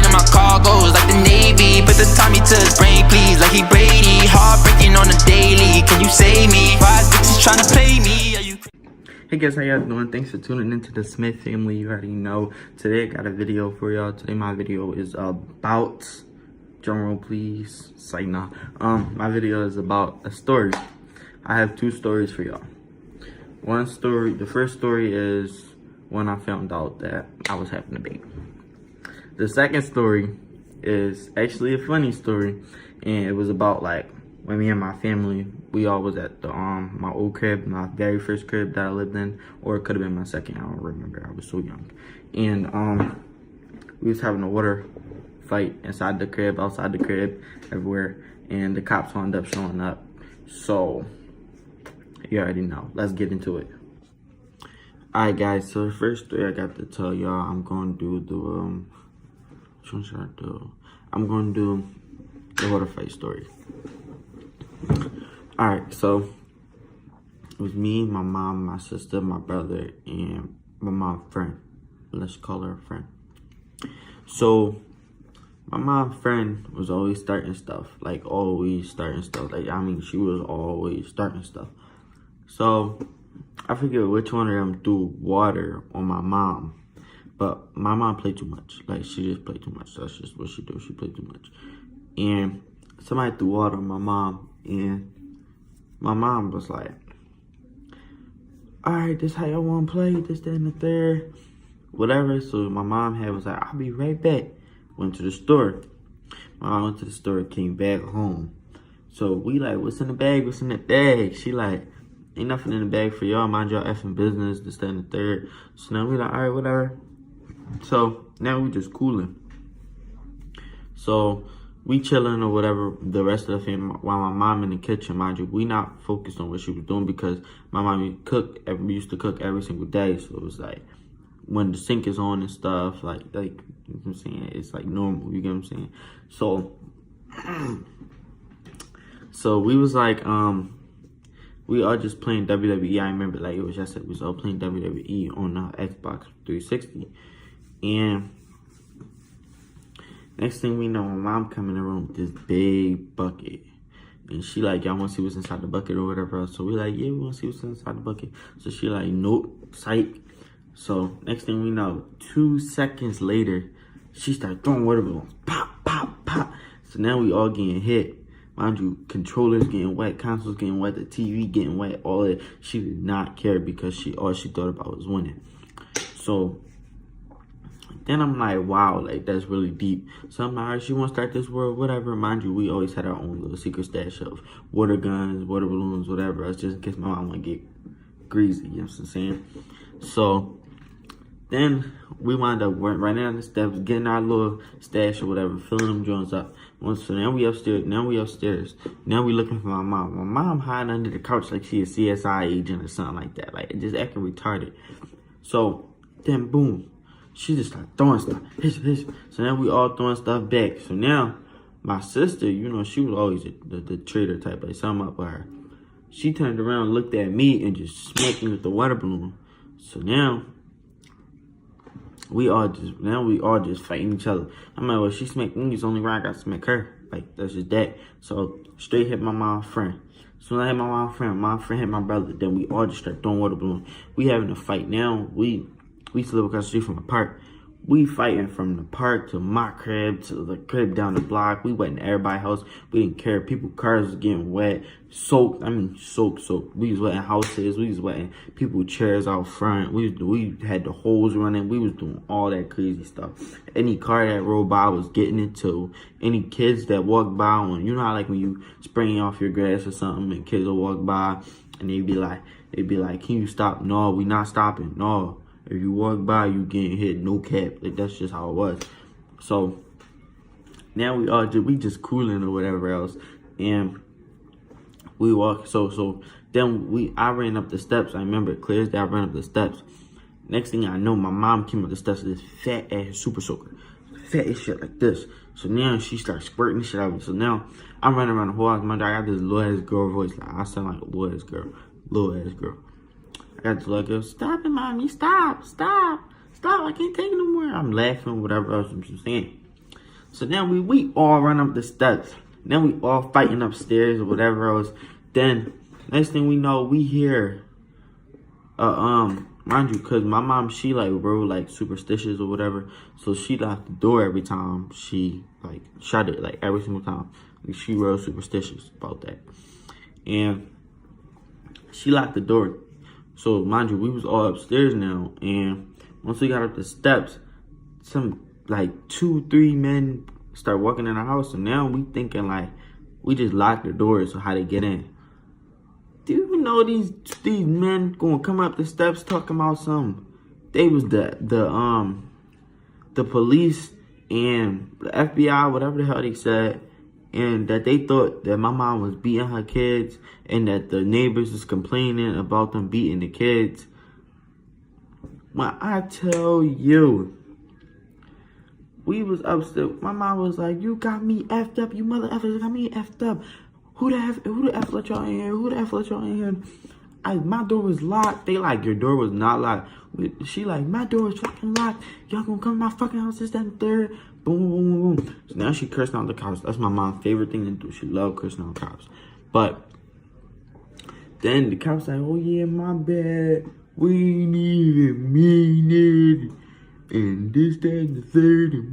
in my cargoes like the Navy. Put the Tommy to his brain, please, like he Brady. Heartbreaking on the daily, can you save me? Five bitches trying to play me, are you? Hey guys, how y'all doing? Thanks for tuning into the Smith family. You already know. Today I got a video for y'all. Today my video is about, drum roll please, say nah. My video is about a story. I have two stories for y'all. One story, the first story is when I found out that I was having a baby. The second story is actually a funny story, and it was about like when me and my family, we all was at the my old crib, my very first crib that I lived in, or it could have been my second, I don't remember, I was so young. And we was having a water fight inside the crib, outside the crib, everywhere, and the cops wound up showing up. So you already know, let's get into it. Alright guys, so the first story I got to tell y'all, I'm gonna do the which one should I do? I'm gonna do the water fight story. Alright, so it was me, my mom, my sister, my brother, and my mom's friend. Let's call her a friend. So my mom's friend was always starting stuff. Like always starting stuff. Like I mean, she was always starting stuff. So I forget which one of them threw water on my mom. But my mom played too much. Like she just played too much. That's just what she do. She played too much. And somebody threw water on my mom. And my mom was like, alright, this how y'all want to play, this, that, and the third, whatever. So my mom was like, I'll be right back. Went to the store. My mom went to the store, came back home. So we like, what's in the bag, what's in the bag? She like, ain't nothing in the bag for y'all, mind y'all effing business, this, that, and the third. So now we like, alright, whatever. So now we just cooling. So we chilling or whatever, the rest of the family, while my mom in the kitchen, mind you, we not focused on what she was doing because my mom used to cook every single day. So it was like, when the sink is on and stuff, like you know what I'm saying, it's like normal, you get what I'm saying? So we was like, we all just playing WWE. I remember like it was yesterday, we was all playing WWE on Xbox 360. And next thing we know, my mom come in the room with this big bucket. And she like, y'all want to see what's inside the bucket or whatever else. So we like, yeah, we want to see what's inside the bucket. So she like, nope, psych. So next thing we know, 2 seconds later, she started throwing water balloons. Pop, pop, pop. So now we all getting hit. Mind you, controllers getting wet, consoles getting wet, the TV getting wet, all that. She did not care because all she thought about was winning. So then I'm like, wow, like that's really deep. So I'm like, all right, she wants to start this world, whatever. Mind you, we always had our own little secret stash of water guns, water balloons, whatever else, just in case my mom want to get greasy, you know what I'm saying? So then we wound up right down the steps, getting our little stash or whatever, filling them joints up. So now we upstairs. Now we looking for my mom. My mom hiding under the couch like she a CSI agent or something like that. Like just acting retarded. So then boom. She just started throwing stuff. So now we all throwing stuff back. So now my sister, you know, she was always the traitor type, like something up with her. She turned around, looked at me, and just smacked me with the water balloon. So now we all just fighting each other. I'm like, well, she smacked me, it's only right I got to smack her. Like that's just that. So straight hit my mom's friend. So when I hit my mom's friend hit my brother. Then we all just started throwing water balloons. We having a fight now. We used to live across the street from the park. We fighting from the park to my crib to the crib down the block. We went in everybody's house. We didn't care. People's cars was getting wet, soaked. I mean, soaked. We was wetting houses. We was wetting people's chairs out front. We had the hose running. We was doing all that crazy stuff. Any car that rolled by was getting into. Any kids that walked by on, you know how like when you spraying off your grass or something, and kids will walk by and they'd be like, can you stop? No, we not stopping. No. If you walk by, you getting hit, no cap. Like that's just how it was. So now we just cooling or whatever else, and we walk. So then I ran up the steps. I remember it clear as day. I ran up the steps. Next thing I know, my mom came up the steps with this fat ass super soaker, fat as shit like this. So now she starts squirting shit out of me. So now I'm running around the whole house. I got this little ass girl voice. Like I sound like a little ass girl. I got to like, stop it, mommy, stop, I can't take it no more. I'm laughing, whatever else I'm saying. So then we all run up the steps. Then we all fighting upstairs or whatever else. Then next thing we know, we hear mind you, cause my mom, she like real like superstitious or whatever. So she locked the door every time she like shut it, like every single time. Like, she real superstitious about that. And she locked the door. So mind you, we was all upstairs now, and once we got up the steps, some like 2-3 men start walking in the house. So now we thinking like we just locked the doors, so how they get in? Do you know these men gonna come up the steps talking about something? They was the police and the FBI, whatever the hell they said, and that they thought that my mom was beating her kids, and that the neighbors was complaining about them beating the kids. When I tell you, we was upstairs. My mom was like, "You got me effed up, you mother effers, got me effed up. Who the F let y'all in here? Who the F let y'all in here?" My door was locked. They like, "Your door was not locked." She like, "My door was fucking locked. Y'all gonna come to my fucking house, this, that, and third." Boom, boom, boom, boom. So now she cursing out the cops. That's my mom's favorite thing to do. She love cursing out cops. But then the cops like, "Oh yeah, my bad. We mean it. And this, that, and the third. And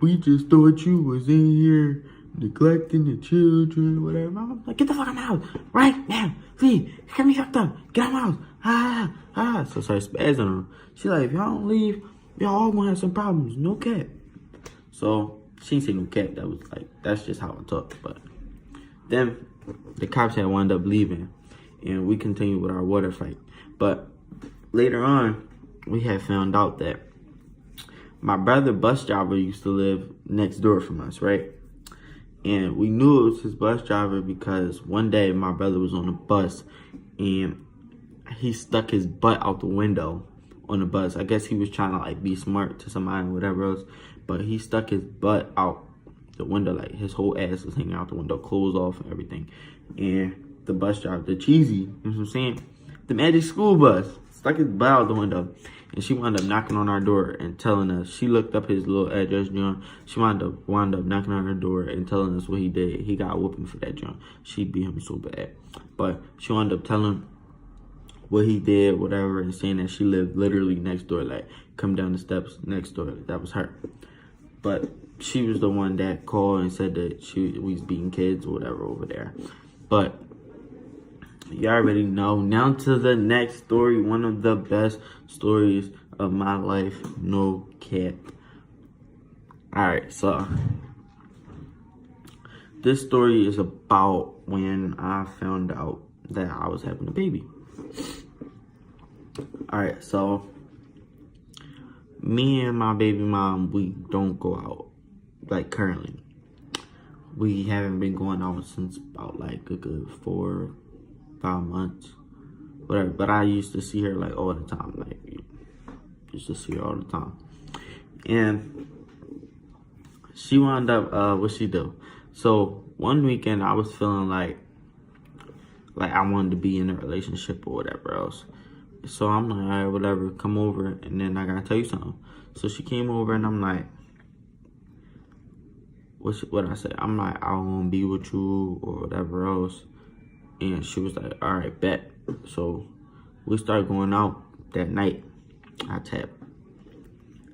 we just thought you was in here neglecting the children, whatever." I'm like, "Get the fuck out of my house right now, please. You got me fucked up. Get out of my house." So I started spazzing on her. She like, "If y'all don't leave, y'all all gonna have some problems. No cap." So she didn't say no cap. That was like, that's just how I talk. But then the cops had wound up leaving, and we continued with our water fight. But later on, we had found out that my brother bus driver used to live next door from us, right? And we knew it was his bus driver because one day my brother was on a bus and he stuck his butt out the window on the bus. I guess he was trying to like be smart to somebody or whatever else, but he stuck his butt out the window, like his whole ass was hanging out the window, clothes off and everything. And the bus driver, the cheesy, you know what I'm saying? The magic school bus stuck his butt out the window. And she wound up knocking on our door and telling us. She looked up his little address, John. She wound up knocking on our door and telling us what he did. He got whooping for that, John. She beat him so bad. But she wound up telling what he did, whatever, and saying that she lived literally next door, like come down the steps next door. That was her. But she was the one that called and said that we was beating kids or whatever over there. But you already know. Now to the next story. One of the best stories of my life. No cap. Alright, so this story is about when I found out that I was having a baby. Alright, so me and my baby mom, we don't go out. Like currently. We haven't been going out since about like a good 4-5 months, whatever. But I used to see her like all the time, like used to see her all the time. And she wound up what she do. So one weekend I was feeling like I wanted to be in a relationship or whatever else. So I'm like, all right, whatever, come over, and then I gotta tell you something. So she came over and I'm like, what I say? I'm like, I want to be with you or whatever else. And she was like, all right, bet. So we started going out that night. I tapped.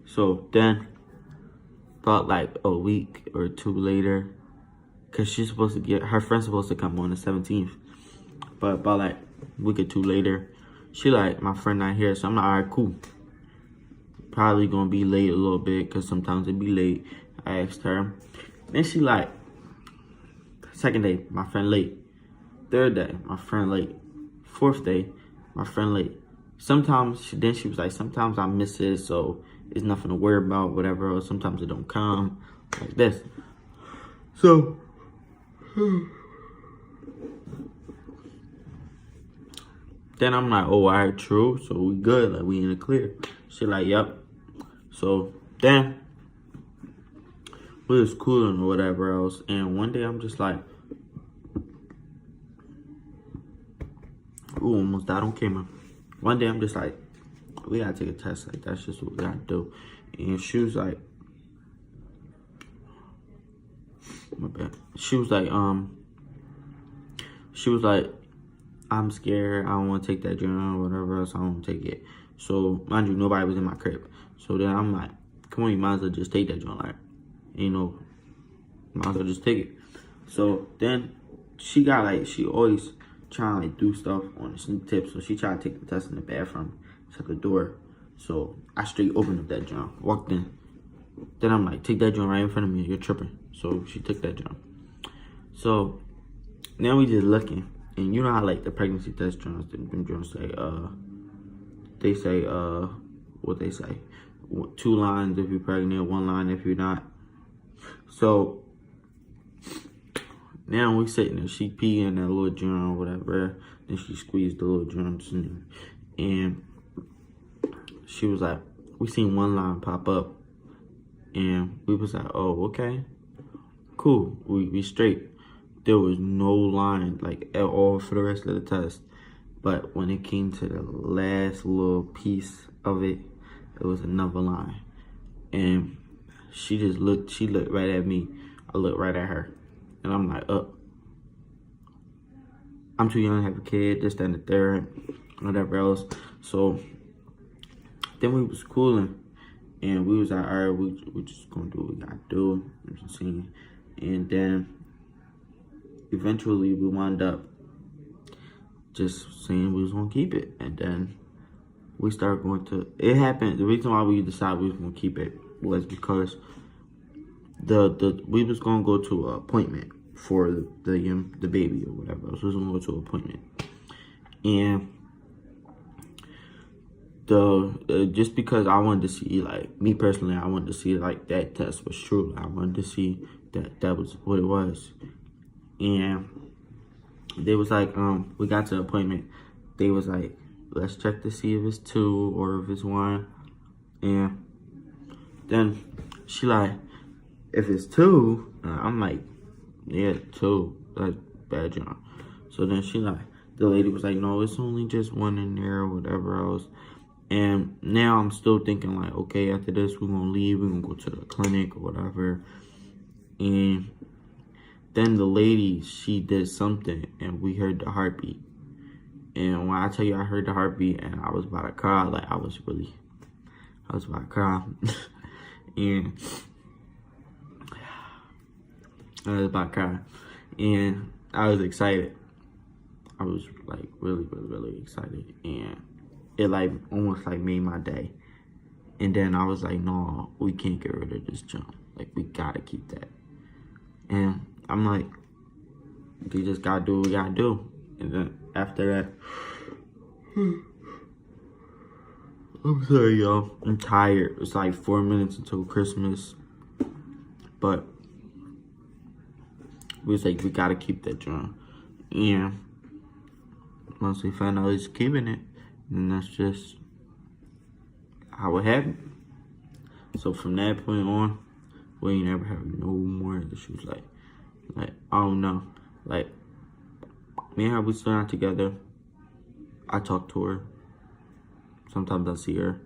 So then, about like a week or two later, because she's supposed to her friend's supposed to come on the 17th. But about like a week or two later, she like, my friend not here. So I'm like, all right, cool. Probably going to be late a little bit because sometimes it be late. I asked her. Then she like, second day, my friend late. Third day, my friend late. Fourth day, my friend late. Sometimes, she was like, sometimes I miss it, so it's nothing to worry about, whatever. Or sometimes it don't come, like this. So, then I'm like, oh, all right, true. So we good, like we in the clear. She like, yep. So then we was cooling or whatever else, and one day I'm just like, ooh, almost died on camera. One day I'm just like, we gotta take a test. Like that's just what we gotta do. And she was like, my bad. She was like, I'm scared. I don't want to take that joint or whatever else. I don't want to take it. So, mind you, nobody was in my crib. So then I'm like, come on, you might as well just take that joint. Like, you know, might as well just take it. So then she got like, she always trying to like do stuff on the sneak tip. So she tried to take the test in the bathroom, shut the door. So I straight opened up that joint, walked in. Then I'm like, take that joint right in front of me. You're tripping. So she took that joint. So now we just looking. And you know how like the pregnancy test joints, them joints say, what they say? 2 lines if you're pregnant, 1 line if you're not. So now we sitting there, she pee in that little joint or whatever. Then she squeezed the little joints in there. And she was like, we seen 1 line pop up. And we was like, oh, okay, cool, we straight. There was no line like at all for the rest of the test. But when it came to the last little piece of it, it was another line. And she looked right at me. I looked right at her. And I'm like, I'm too young to have a kid, this, that, and the third, whatever else. So then we was cooling. And we was like, all right, we just gonna do what we gotta do. You know what I'm saying? And then eventually we wound up just saying we was gonna keep it. And then we started going to, it happened, the reason why we decided we was gonna keep it was because we was gonna go to an appointment for the baby or whatever else. We was gonna go to an appointment. And just because I wanted to see, like, me personally, I wanted to see like that test was true. I wanted to see that was what it was. And they was like, we got to the appointment. They was like, let's check to see if it's 2 or if it's 1. And then she like, if it's 2, I'm like, yeah, 2. That's bad job. So then she like, the lady was like, no, it's only just 1 in there or whatever else. And now I'm still thinking like, okay, after this, we're going to leave. We're going to go to the clinic or whatever. And then the lady, she did something and we heard the heartbeat. And when I tell you I heard the heartbeat and I was about to cry, like I was about to cry. And I was about to cry. And I was excited. I was like really, really, really excited. And it like almost like made my day. And then I was like, no, we can't get rid of this junk. Like we gotta keep that. And I'm like, we just gotta do what we gotta do. And then after that, I'm sorry y'all, I'm tired. It's like 4 minutes until Christmas. But we was like, we gotta keep that junk. And once we found out he's keeping it, and that's just how it happened. So from that point on, we ain't ever have no more issues. Like I don't know. Like me and her, we still not together. I talk to her. Sometimes I see her.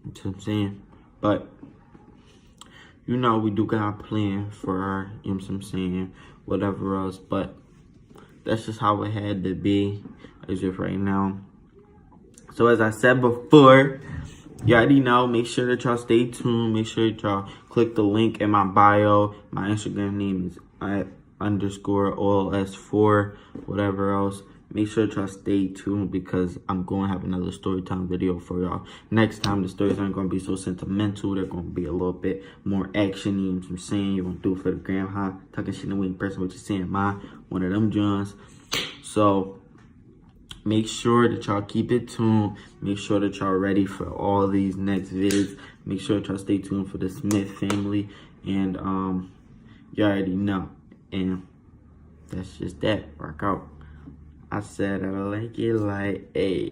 That's what I'm saying. But you know, we do got a plan for her. You know what I'm saying? Whatever else, but that's just how it had to be as if right now. So as I said before, you already know, make sure that y'all stay tuned. Make sure that y'all click the link in my bio. My Instagram name is @_OLS4, whatever else. Make sure that y'all stay tuned because I'm going to have another Storytime video for y'all. Next time, the stories aren't going to be so sentimental. They're going to be a little bit more action-y. You know what I'm saying? You're going to do it for the gram, huh? Talking shit in person, what you saying, one of them Johns. So make sure that y'all keep it tuned. Make sure that y'all ready for all these next vids. Make sure that y'all stay tuned for the Smith family. And you already know. And that's just that. Rock out. I said I like it like, ayy.